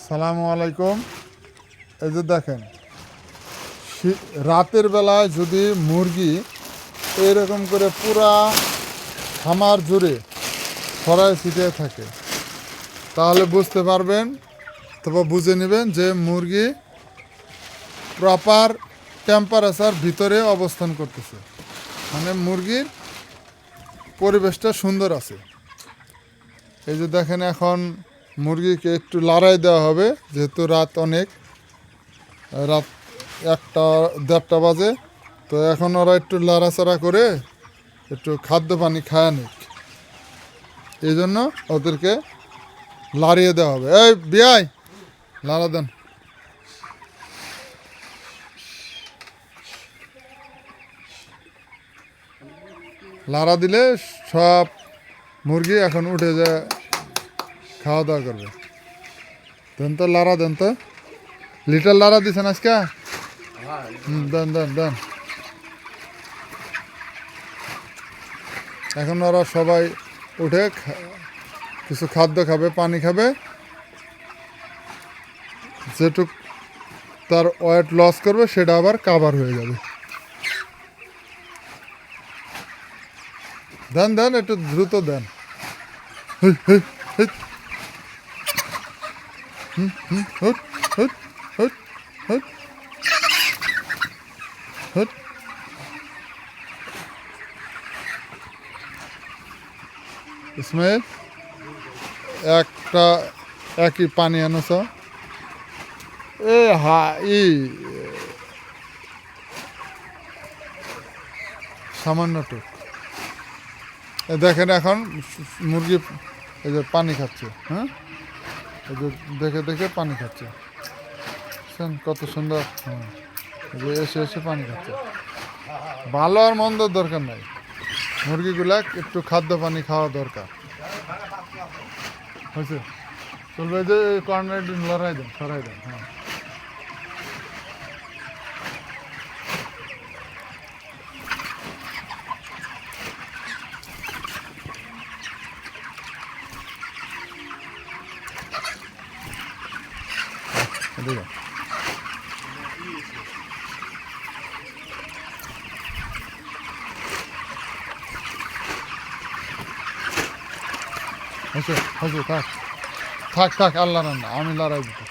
সালামু আলাইকুম। এই যে দেখেন, রাতের বেলায় যদি মুরগি এরকম করে পুরা খামার জুড়ে ছড়ায় ছিটিয়ে থাকে তাহলে বুঝতে পারবেন, তবে বুঝে নেবেন যে মুরগি প্রপার টেম্পারেচার ভিতরে অবস্থান করতেছে, মানে মুরগির পরিবেশটা সুন্দর আছে। এই যে দেখেন, এখন মুরগিকে একটু লড়াই দেওয়া হবে, যেহেতু রাত অনেক, রাত 1-1:30 বাজে। তো এখন ওরা একটু লড়াচড়া করে একটু খাদ্য পানি খায় নিক, এই জন্য ওদেরকে লাড়িয়ে দেওয়া হবে। এই বিয়াই, লাড়া দেন। লাড়া দিলে সব মুরগি এখন উঠে যায়, খাওয়া দাওয়া করবে। দেন তো লাড়া, দেন তো। লিটার লাড়া দিছেন আজকে? দেন দেন দেন। এখন ওরা সবাই উঠে কিছু খাদ্য খাবে, পানি খাবে, যেটুক তার ওয়েট লস করবে সেটা আবার কাভার হয়ে যাবে। দেন দেন, একটু দ্রুত দেন। হুট হুট হুট হুট হুট। ইসমাইল, একটা একই পানি আনছ? এ হা ই সামান্যটুক। দেখেন এখন মুরগি এই যে পানি খাচ্ছে। হ্যাঁ, এই যে দেখে দেখে পানি খাচ্ছে, কত সুন্দর। হ্যাঁ, এই যে এসে এসে পানি খাচ্ছে। ভালো আর মন্দর দরকার নাই, মুরগিগুলা একটু খাদ্য পানি খাওয়া দরকার। হয়েছে, চলবে। যে কর্নার লড়াই দেন, সরাই দেন। হ্যাঁ, এদিকে। হয়েছে হয়েছে, থাক থাক থাক, আল্লাহ রান্না, আমি লড়াই দিতে।